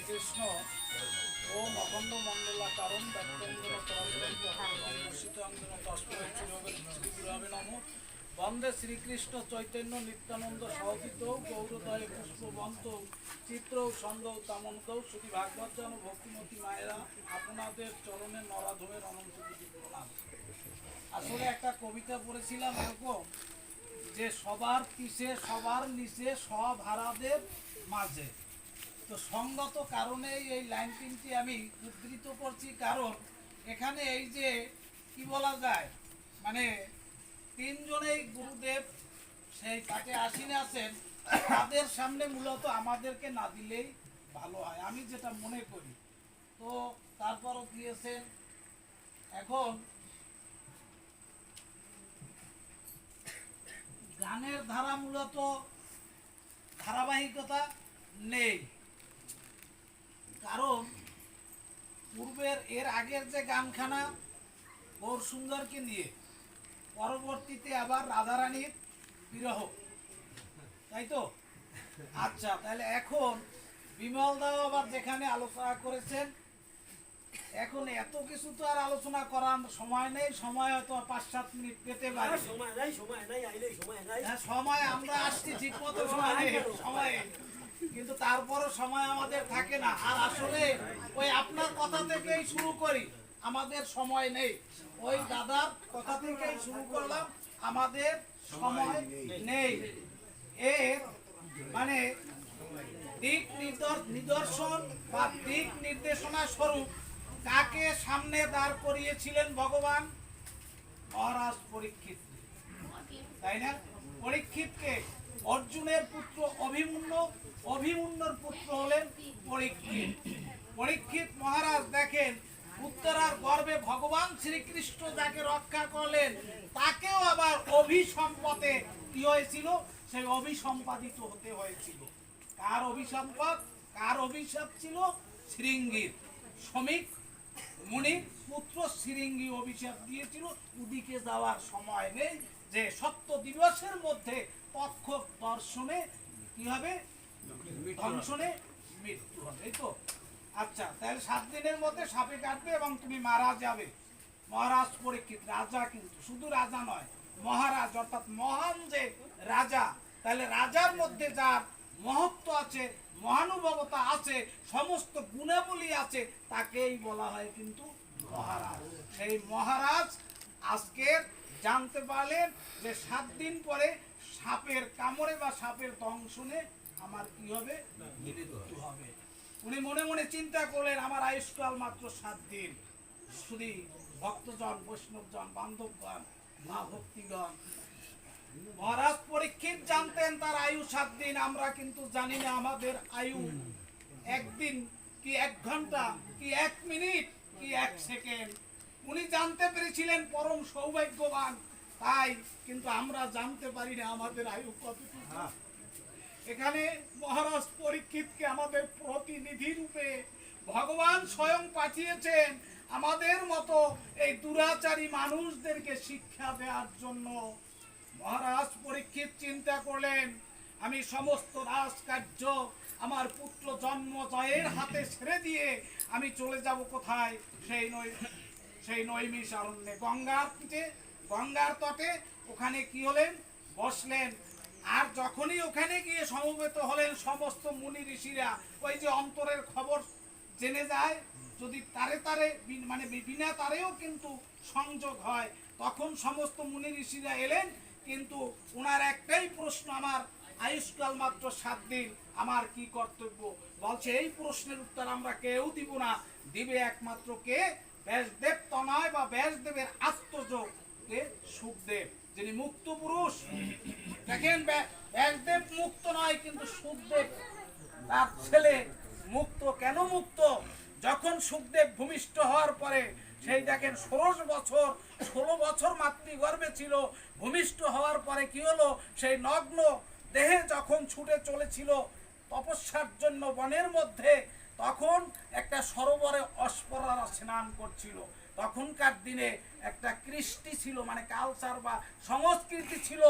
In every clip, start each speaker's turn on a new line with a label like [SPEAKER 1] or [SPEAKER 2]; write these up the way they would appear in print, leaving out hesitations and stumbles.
[SPEAKER 1] শ্রীকৃষ্ণ ওম অখণ্ড মণ্ডলাকারম ব্যক্তঙ্গন তরঙ্গিতাঙ্গন তস্মৈ চিরগুরবে নমঃ। বন্দে শ্রীকৃষ্ণ চৈতন্য নিত্যানন্দ সহজিত গৌরদয় পুষ্পবন্ত চিত্র ছন্দ তামন্ত শ্রী ভাগবত জন ভক্তিমতী মায়েরা আপনাদের চরণে নরাধমের অনন্ত কোটি প্রণাম। আসলে একটা কবিতা পড়েছিলাম এরকম যে সবার কিসে সবার নিচে সব হারাদের মাঝে। তো সঙ্গত কারণেই এই লাইন তিনটি আমি উদ্ধৃত করছি, কারণ এখানে এই যে কি বলা যায় মানে তিনজনেই গুরুদেব সেই পাটে আসীন আছেন, তাদের সামনে মূলত আমাদেরকে না দিলেই ভালো হয়, আমি যেটা মনে করি। তো তারপরও দিয়েছেন। এখন গানের ধারা মূলত ধারাবাহিকতা নেই, কারণ পূর্বের এর আগের যে গানখানা গৌর সুন্দরকে নিয়ে, পরবর্তীতে আবার রাধারানীর বিরহ, তাই তো? আচ্ছা, তাহলে এখন বিমল দাও আবার যেখানে আলোচনা করেছেন, এখন এত কিছু তো আর আলোচনা করার সময় নেই, সময় হয়তো 5-7 মিনিট পেতে পারি। সময় আমরা আসছি ঠিক মতো, সময় কিন্তু তারপরও সময় আমাদের থাকে না। আর আসলে ওই আপনার কথা থেকেই শুরু করি, আমাদের সময় নেই। ওই দাদার কথা থেকেই শুরু করলাম, আমাদের সময় নেই। এর মানে দিক নিদর্শন বা দিক নির্দেশনা স্বরূপ কাকে সামনে দাঁড় করিয়েছিলেন ভগবান? মহারাজ পরীক্ষিত, তাই না? পরীক্ষিতকে অর্জুনের পুত্র অভিমন্যু, অভিমন্যুর পুত্র হলেন পরীক্ষিত। পরীক্ষিত মহারাজ দেখেন উত্তরার গর্ভে ভগবান শ্রীকৃষ্ণ যাকে রক্ষা করলেন, তাকেও আবার অভিসম্পদে কি হয়েছিল? সেই অভিসম্পাদিত হতে হয়েছিল। কার অভিসম্পদ, কার অভিশাপ ছিল? শৃঙ্গীর, শ্রমিক মুনির পুত্র শৃঙ্গী অভিশাপ দিয়েছিল। ওদিকে যাওয়ার সময় নেই, যে সত্য দিবসের মধ্যে পক্ষ দর্শনে কি হবে? দংশনে মৃত্যু হবে, এই তো। আচ্ছা, তাহলে 7 দিনের মধ্যে সাপে কাটবে এবং তুমি মারা যাবে। মহারাজ পরীক্ষিত রাজা, কিন্তু শুধু রাজা নয়, মহারাজ, অর্থাৎ মহান যে রাজা। তাহলে রাজার মধ্যে যার মহত্ব আছে, মহানুভবতা আছে, সমস্ত গুণাবলী আছে, তাকেই বলা হয় কিন্তু মহারাজ। সেই মহারাজ আজকে জানতে পারলেন যে 7 দিন পরে সাপের কামড়ে বা সাপের দংশনে আমার কি হবে? মৃত্যু হবে। উনি মনে মনে চিন্তা করলেন আমার আয়ুষ্কাল মাত্র 7 দিন। শুধু ভক্তজন, বৈষ্ণবজন, বান্ধবগণ, মা ভক্তিগণ, মহারাজ পরীক্ষিত জানতেন তার আয়ু 7 দিন। আমরা কিন্তু জানি না আমাদের আয়ু 1 দিন কি 1 ঘন্টা কি 1 মিনিট কি 1 সেকেন্ড। উনি জানতে পেরেছিলেন, পরম সৌভাগ্যবান, তাই কিন্তু আমরা জানতে পারি না আমাদের আয়ু কতটুকু। এখানে মহারাজ পরীক্ষিতকে আমাদের প্রতিনিধি রূপে ভগবান স্বয়ং পাঠিয়েছেন আমাদের মতো এই দুরাচারী মানুষদেরকে শিক্ষা দেওয়ার জন্য। মহারাজ পরীক্ষিত চিন্তা করলেন আমি সমস্ত রাজকার্য আমার পুত্র জন্মজয়ের হাতে ছেড়ে দিয়ে আমি চলে যাব কোথায়? সেই নৈমিষ অরণ্যে, গঙ্গার তটে। ওখানে কি হলেন? বসলেন। আর যখনই ওখানে গিয়ে সমবেত হলেন সমস্ত মুনি ঋষিরা, ওই যে অন্তরের খবর জেনে যায়, যদি তারে মানে বিনা তারেও কিন্তু সংযোগ হয়, তখন সমস্ত মুনি ঋষিরা এলেন। কিন্তু ওনার একটাই প্রশ্ন, আমার আয়ুষ্কাল মাত্র 7 দিন, আমার কি কর্তব্য? বলছে এই প্রশ্নের উত্তর আমরা কেউ দিব না, দিবে একমাত্র কে? ব্যাসদেব তনয় বা ব্যাসদেবের আত্মজ সুখদেব, যিনি মুক্ত পুরুষ। দেখেন ব্যাসদেব মুক্ত নয়, কিন্তু সুখদেব তার ছেলে মুক্ত। কেন মুক্ত? যখন সুখদেব ভূমিষ্ঠ হওয়ার পরে, সেই দেখেন 16 বছর মাতৃগর্ভে ছিল, ভূমিষ্ঠ হওয়ার পরে কি হলো? সেই নগ্ন দেহে যখন ছুটে চলেছিল তপস্যার জন্য বনের মধ্যে, তখন একটা সরোবরে অশ্পরারা স্নান করছিল। তখনকার দিনে একটা কৃষ্টি ছিল, মানে কালচার বা সংস্কৃতি ছিল,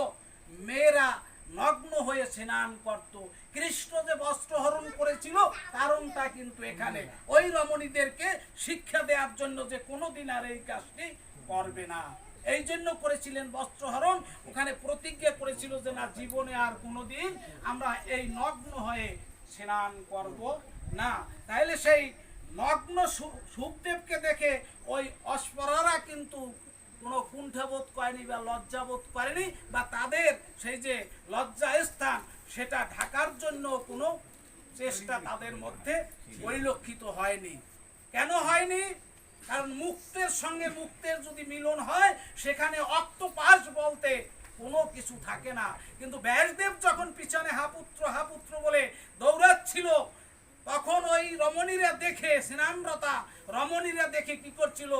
[SPEAKER 1] মেয়েরা নগ্ন হয়ে স্নান করত। কৃষ্ণ যে বস্ত্র হরণ করেছিল কারণটা কিন্তু এখানে ওই রমণীদেরকে শিক্ষা দেওয়ার জন্য যে কোনোদিন আর এই কাজটি করবে না, এই জন্য করেছিলেন বস্ত্রহরণ। ওখানে প্রতিজ্ঞা করেছিল যে না, জীবনে আর কোনোদিন আমরা এই নগ্ন হয়ে স্নান করব না। তাইলে সেই নগ্ন সুখদেবকে দেখে ওই অস্পরারা কিন্তু কোনো কুণ্ঠাবোধ করেনি বা লজ্জাবোধ করেনি, বা তাদের সেই যে লজ্জা স্থান সেটা ঢাকার জন্য কোনো চেষ্টা তাদের মধ্যে পরিলক্ষিত হয়নি। কেন হয়নি? কারণ মুক্তের সঙ্গে মুক্তের যদি মিলন হয় সেখানে অক্টোপাস বলতে কোনো কিছু থাকে না। কিন্তু ব্যাসদেব যখন পিছনে হাপুত্র বলে দৌড়াচ্ছিল, তখন ওই রমণীরা দেখে, স্নানরতা রমণীরা দেখে কি করছিল,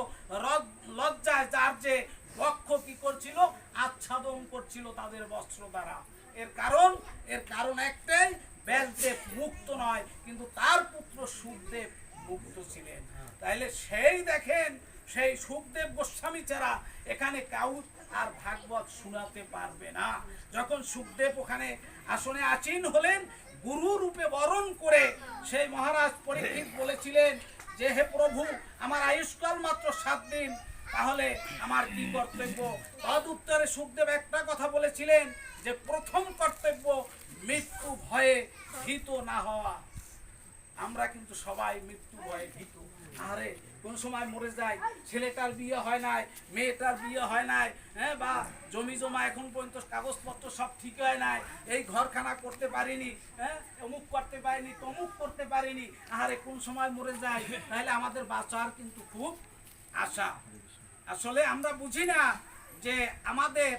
[SPEAKER 1] লজ্জায় যার যে বক্ষ কি করছিল, আচ্ছাদন করছিল তাদের বস্ত্র দ্বারা। এর কারণ একটাই, ব্যাসদেব মুক্ত নয়, কিন্তু তার পুত্র সুখদেব মুক্ত ছিলেন। তাইলে সেই দেখেন, সেই সুখদেব গোস্বামী ছাড়া এখানে কাউ আর ভাগবত শোনাতে পারবে না। যখন সুখদেব ওখানে আসনে আসীন হলেন, গুরু রূপে বরণ করে সেই মহারাজ পরীক্ষিত বলেছিলেন যে হে প্রভু, আমার আয়ুষ্কাল মাত্র 7 দিন, তাহলে আমার কি কর্তব্য? তদ উত্তরে সুখদেব একটা কথা বলেছিলেন যে প্রথম কর্তব্য মৃত্যু ভয়ে ভীত না হওয়া। আমরা কিন্তু সবাই মৃত্যু ভয়ে ভীত। আরে কোন সময় মরে যায়, ছেলেটার বিয়ে হয় নাই, মেয়েটার বিয়ে হয় নাই, হ্যাঁ, বা জমি জমা এখন পর্যন্ত কাগজপত্র সব ঠিক হয় নাই, এই ঘরখানা করতে পারিনি, হ্যাঁ, অমুক করতে পারিনি, তমুক করতে পারিনি, আরে কোন সময় মরে যায়। তাহলে আমাদের বাঁচার কিন্তু খুব আশা। আসলে আমরা বুঝি না যে আমাদের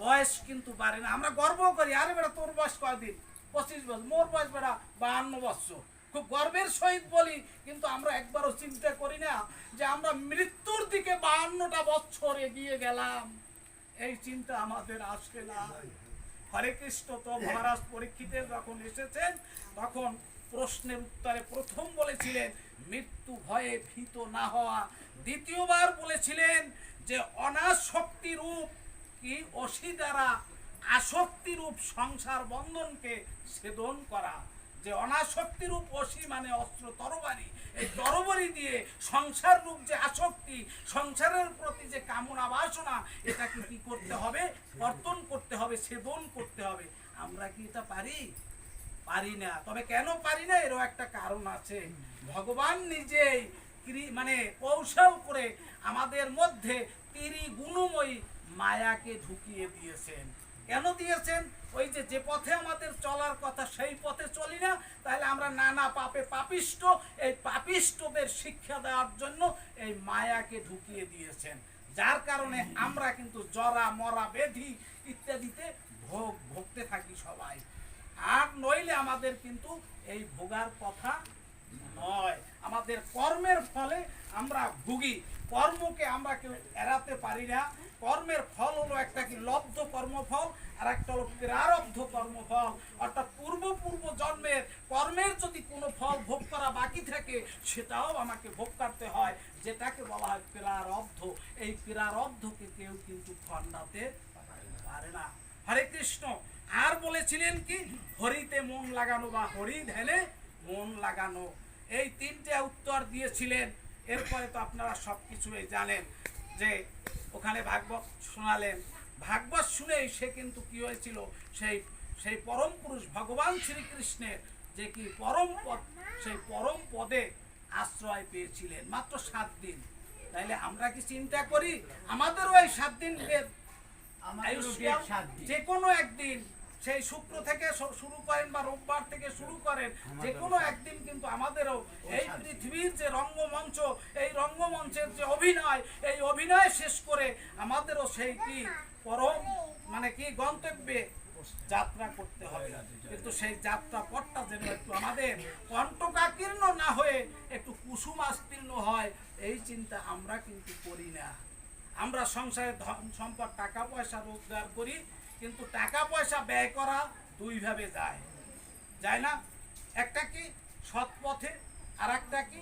[SPEAKER 1] বয়স কিন্তু বাড়ে না। আমরা গর্ব করি, আরে বেটা তোর বয়স কয়দিন, 25 বছর, মোর বয়স বেটা 52 বছর, খুব গর্বের সহিত বলি। কিন্তু আমরা একবারও চিন্তা করি না যে আমরা মৃত্যুর দিকে 52টা বছর এগিয়ে গেলাম, এই চিন্তা আমাদের আসে না। হরে কৃষ্ণ। তো মহারাজ পরীক্ষিতের যখন এসেছেন, তখন প্রশ্নের উত্তরে প্রথম বলেছিলেন মৃত্যু ভয়ে ভীত না হওয়া। দ্বিতীয়বার বলেছিলেন যে অনাসক্তি রূপ কি অসি দ্বারা আসক্তি রূপ সংসার বন্ধনকে ছেদন করা। যে অনাসক্তি রূপ অসি মানে অস্ত্র, তরবারি, এই তরবারি দিয়ে সংসার রূপ যে আসক্তি, সংসারের প্রতি যে কামনা বাসনা, এটাকে কি করতে হবে? কর্তন করতে হবে, সেবন করতে হবে। আমরা কি এটা পারি না। তবে কেন পারি না, এরও একটা কারণ আছে। ভগবান নিজেই মানে কৌশল করে আমাদের মধ্যে ত্রিগুণময়ী মায়াকে ঢুকিয়ে দিয়েছেন। কেন দিয়েছেন? ওই যে পথে আমাদের চলার কথা সেই পথে চলি না, তাহলে আমরা নানা পাপে পাপিষ্ট, এই পাপিষ্টদের শিক্ষা দেওয়ার জন্য এই মায়াকে ঢুকিয়ে দিয়েছেন। যার কারণে আমরা কিন্তু জরা মরা ব্যাধি ইত্যাদিতে ভোগতে থাকি সবাই। আর নইলে আমাদের কিন্তু এই ভোগার কথা নয়। আমাদের কর্মের ফলে আমরা ভুগি। কর্মকে আমরা কেউ এড়াতে পারি না। কর্মের ফল হলো একটা কি লব্ধ কর্মফল, আর একটা হলো প্রারব্ধ কর্মফল। অর্থাৎ পূর্ব জন্মের কর্মের যদি কোনো ফল ভোগ করা বাকি থাকে, সেটাও আমাকে ভোগ করতে হয়, যেটাকে বলা হয় প্রারব্ধ। এই প্রারব্ধকে কেউ কিন্তু খণ্ডাতে পারে না। হরে কৃষ্ণ। আর বলেছিলেন কি, হরিতে মন লাগানো বা হরি ধ্যানে মন লাগানো। এই 3টে উত্তর দিয়েছিলেন। এরপরে তো আপনারা সবকিছুই জানেন যে ওখানে ভাগবত শোনালেন। ভাগবত শুনেই সে কিন্তু কি হয়েছিল, সেই পরম পুরুষ ভগবান শ্রীকৃষ্ণের যে কি পরম পদ, সেই পরম পদে আশ্রয় পেয়েছিলেন মাত্র 7 দিন। তাইলে আমরা কি চিন্তা করি, আমাদেরও এই 7 দিন যে কোনো একদিন, সেই শুক্র থেকে শুরু করেন বা রোববার থেকে শুরু করেন, যে কোনো একদিন কিন্তু আমাদেরও এই পৃথিবীর যে রঙ্গমঞ্চ, এই রঙ্গমঞ্চের যে অভিনয়, এই অভিনয় শেষ করে আমাদেরও সেই কি পরম মানে কি গন্তব্যে যাত্রা করতে হবে। কিন্তু সেই যাত্রা পথটা যেন একটু আমাদের কণ্টকাকীর্ণ না হয়ে একটু কুসুমাস্তীর্ণ হয়, এই চিন্তা আমরা কিন্তু করি না। আমরা সংসারে ধন সম্পদ টাকা পয়সা রোজগার করি, কিন্তু টাকা পয়সা ব্যয় করা 2 ভাবে যায় না। একটা কি সৎ পথে, আর একটা কি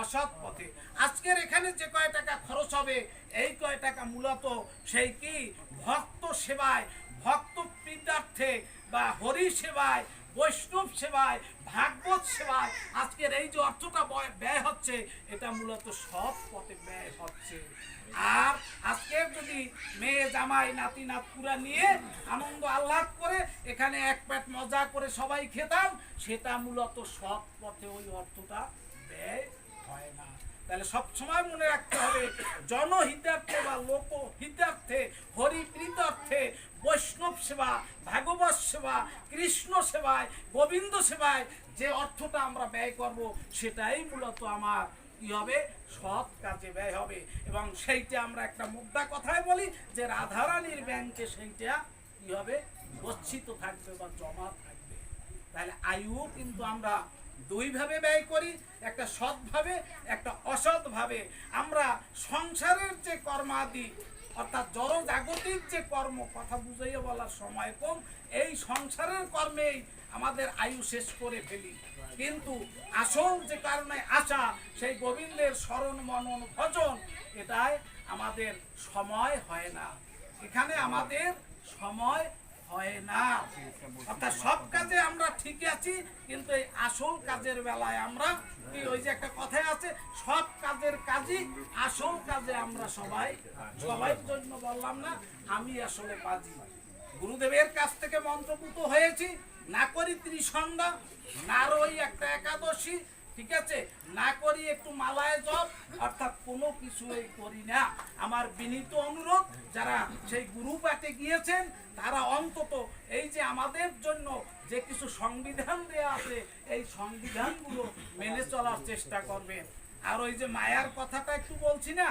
[SPEAKER 1] অসৎ পথে। আজকের এখানে যে কয় টাকা খরচ হবে, এই কয় টাকা মূলত সেই কি ভক্ত সেবায়, ভক্ত প্রীতার্থে বা হরি সেবায়, বৈষ্ণব সেবায়, ভাগবত সেবায় আজকের এই যে অর্থটা ব্যয় হচ্ছে, এটা মূলত সৎ পথে ব্যয় হচ্ছে। আর আজকে যদি মেয়ে জামাই নাতি নাতকুরা নিয়ে আনন্দ আহ্লাদ করে এখানে এক পেট মজা করে সবাই খেতাম, সেটা মূলত সৎ পথে ওই অর্থটা ব্যয় হয় না। তাহলে সবসময় মনে রাখতে হবে, জনহিতার্থে বা লোকহিতার্থে, হরিপ্রীতার্থে, বৈষ্ণব সেবা, ভাগবত সেবা, কৃষ্ণ সেবায়, গোবিন্দ সেবায় যে অর্থটা আমরা ব্যয় করব, সেটাই মূলত আমার কি হবে, সৎ কাজে ব্যয় হবে। এবং সেইটা আমরা একটা মুদ্রা কথায় বলি যে রাধারানীর ব্যাংকে সেইটা কি হবে, গচ্ছিত থাকবে বা জমা থাকবে। তাহলে আয়ু কিন্তু আমরা দুইভাবে ব্যয় করি, একটা সৎভাবে, একটা অসৎভাবে। আমরা সংসারের যে কর্মাদি অর্থাৎ জড় জাগতিক যে কর্ম, কথা বুঝাইয়া বলার সময় কম, এই সংসারের কর্মেই আমাদের আয়ু শেষ করে ফেলি। কিন্তু আসল যে কারণে আসা, সেই গোবিন্দের স্মরণ মনন ভজন, এটাই আমাদের সময় হয় না, এখানে আমাদের সময় হয় না। অর্থাৎ সব কাজে আমরা ঠিক আছি, কিন্তু এই আসল কাজের বেলায় আমরা কি, ওই যে একটা কথাই আছে, সব কাজের কাজই আসল কাজে আমরা সবাই জন্য বললাম না, আমি আসলে বাজি। গুরুদেবের কাছ থেকে মন্ত্রপুত হয়েছি, না করি ত্রিসন্ধ্যা, না রই একটা একাদশী, ঠিক আছে, না করি একটু মালায় জপ, অর্থাৎ কোনো কিছুই করি না। আমার বিনীত অনুরোধ, যারা সেই গুরু পাঠে গিয়েছেন তারা অন্তত এই যে আমাদের জন্য যে কিছু সংবিধান দেয়া আছে, এই সংবিধানগুলো মেনে চলার চেষ্টা করবেন। আর ওই যে মায়ার কথাটা একটু বলছি না,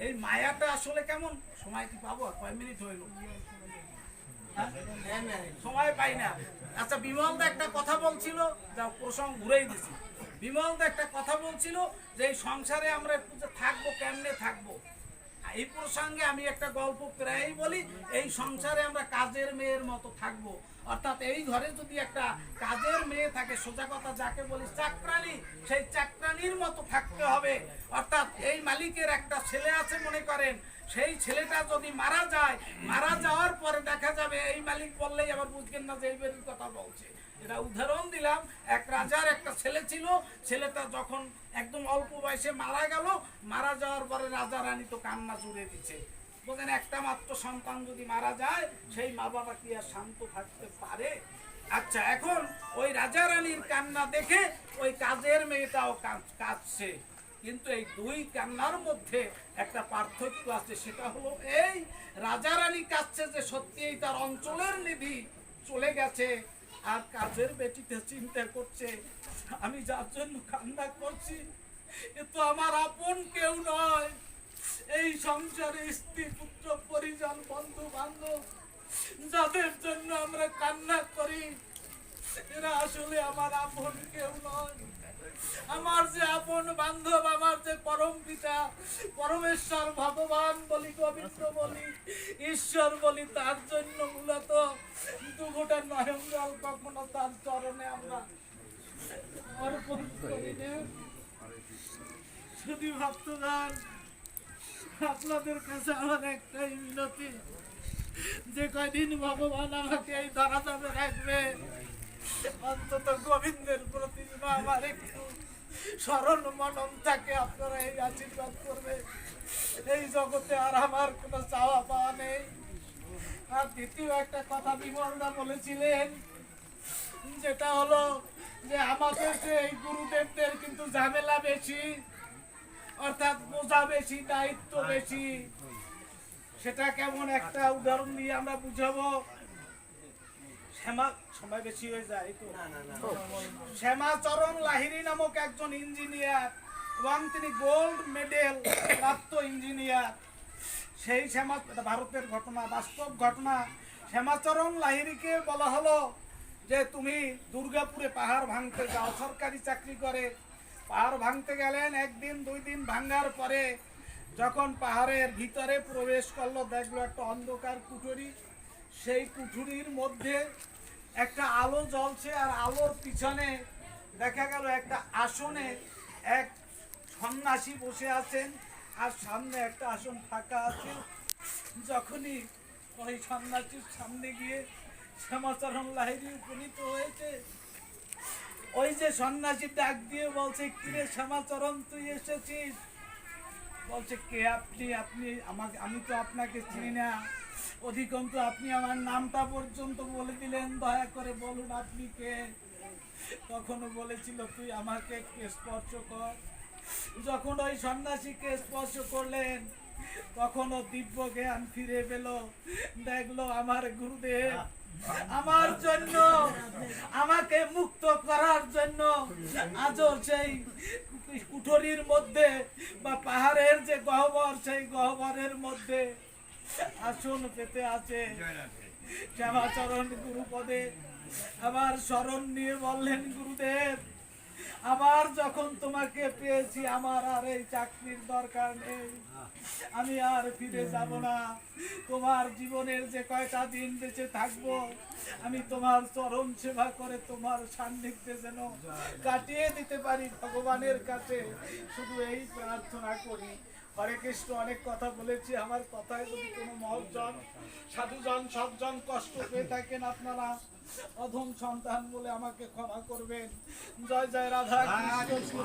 [SPEAKER 1] এই মায়াটা আসলে কেমন, সময় কি পাবো, কয় মিনিট হইল, সময় পাই না। আচ্ছা, বিমলদা একটা কথা বলছিল, যা প্রসঙ্গ ঘুরেই দিছি, বিমলদা একটা কথা বলছিল যে এই সংসারে আমরা একটু থাকবো, কেমনে থাকবো। এই প্রসঙ্গে আমি একটা গল্প প্রায়ই বলি, এই সংসারে আমরা কাজের মেয়ের মতো থাকবো। অর্থাৎ এই ঘরে যদি একটা কাজের মেয়ে থাকে, সোজা কথা যাকে বলি চাকরানি, সেই চাকরানির মতো থাকতে হবে। অর্থাৎ এই মালিকের একটা ছেলে আছে মনে করেন, সেই ছেলেটা যদি মারা যায়, মারা যাওয়ার পরে দেখা যাবে এই মালিক বললেই আবার বুঝবেন না যে এই বাড়ির কথা বলছে। এটা উদাহরণ দিলাম, এক রাজার একটা ছেলে ছিল, ছেলেটা যখন একদম অল্প বয়সে মারা গেল, মারা যাওয়ার পরে রাজা রানী তো কান্না জুড়ে দিচ্ছে। বলেন একটা মাত্র সন্তান যদি মারা যায়, সেই মা বাবা কি আর শান্ত থাকতে পারে? আচ্ছা, এখন ওই রাজা রানীর কান্না দেখে ওই কাজের মেয়েটাও কাঁদছে, কিন্তু এই দুই কান্নার মধ্যে একটা পার্থক্য আছে, সেটা হলো এই রাজা রানী কাঁদছে যে সত্যিই তার অঞ্চলের নিধি চলে গেছে, আর কাজের বেটিতে চিন্তা করছে আমি যার জন্য কান্না করছি এ তো আমার আপন কেউ নয়, এই সংসারে স্ত্রী পুত্র পরিজন বন্ধু বান্ধব যাদের জন্য আমরা কান্না করি, এরা আসলে আমার আপন কেউ নয়। আমার যে আপন বান্ধব, আমার যে পরম পিতা পরমেশ্বর ভগবান বলি, গোবিন্দ বলি, ঈশ্বর বলি, তার জন্য মূলত দুঘটা নয়ন জল কখনো তার চরণে আমরা অর্পণ করি না। শুধু ভক্তগণ, আপনাদের কাছে আমার একটাই মিনতি, যে কয়দিন ভগবান আমাকে এই ধরা যাবে রাখবে, অন্তত গোবিন্দের প্রতি আমার একটু স্মরণ মনন থাকে, আপনারা এই আশীর্বাদ করবে। এই জগতে আর আমার কোনো চাওয়া পাওয়া নেই। আর দ্বিতীয় একটা কথা বিমলদা বলেছিলেন, যেটা হলো যে আমাদের যে এই গুরুদেবদের কিন্তু ঝামেলা বেশি, অর্থাৎ বোঝা বেশি, দায়িত্ব বেশি। সেটা কেমন একটা উদাহরণ দিয়ে আমরা বুঝাবো। সময় বেশি হয়ে যায় তো, শ্যামাচরণ লাহিড়ী নামক একজন ইঞ্জিনিয়ার, এবং তিনি গোল্ড মেডেল প্রাপ্ত ইঞ্জিনিয়ার। সেই ভারতের ঘটনা, বাস্তব ঘটনা। শ্যামাচরণ লাহিড়ীকে বলা হলো যে তুমি দুর্গাপুরে পাহাড় ভাঙতে যাও, সরকারি চাকরি করে। পাহাড় ভাঙতে গেলেন, একদিন দুই দিন ভাঙার পরে যখন পাহাড়ের ভিতরে প্রবেশ করলো, দেখলো একটা অন্ধকার কুঠুরি। সেই কুঠুরির মধ্যে একটা আলো জ্বলছে, আর আলোর পিছনে দেখা গেল একটা আসনে এক সন্ন্যাসী বসে আছেন, আর সামনে একটা আসন ফাঁকা আছে। যখনই ওই সন্ন্যাসীর সামনে গিয়ে শ্যামাচরণ লাহিড়ী উপনীত হয়েছে। ওই যে সন্ন্যাসী ডাক দিয়ে বলছে, কিরে শ্যামাচরণ তুই এসেছিস? বলছে, কে আপনি? আপনি আমাকে, আমি তো আপনাকে চিনি না। অধিকন্তু আপনি আমার নামটা পর্যন্ত বলে দিলেন, দয়া করে বলুন আপনি কে? তখনও বলেছিল, তুই আমাকে স্পর্শ কর। যখন ওই সন্ন্যাসীকে স্পর্শ করলেন, তখনও দিব্য জ্ঞান ফিরে পেল। দেখলো আমার গুরুদেব আমার জন্য, আমাকে মুক্ত করার জন্য আজও সেই কুঠরির মধ্যে বা পাহাড়ের যে গহ্বর, সেই গহ্বরের মধ্যে আসন পেতে আছে। শ্যামাচরণ গুরুপদে আবার শরণ নিয়ে বললেন, গুরুদেব আবার যখন তোমাকে পেয়েছি, আমার আর এই চাকরির দরকার নেই, আমি আর ফিরে যাব না। তোমার জীবনের যে কয়টা দিন বেঁচে থাকবো, আমি তোমার চরণ সেবা করে তোমার সান্নিধ্যে যেন কাটিয়ে দিতে পারি। ভগবানের কাছে শুধু এই প্রার্থনা করি। হরে কৃষ্ণ। অনেক কথা বলেছি, আমার কথায় যদি কোনো মহৎজন, সাধুজন, সজ্জন কষ্ট পেয়ে থাকেন, আপনারা অধম সন্তান বলে আমাকে ক্ষমা করবেন। জয় জয় রাধা কৃষ্ণ।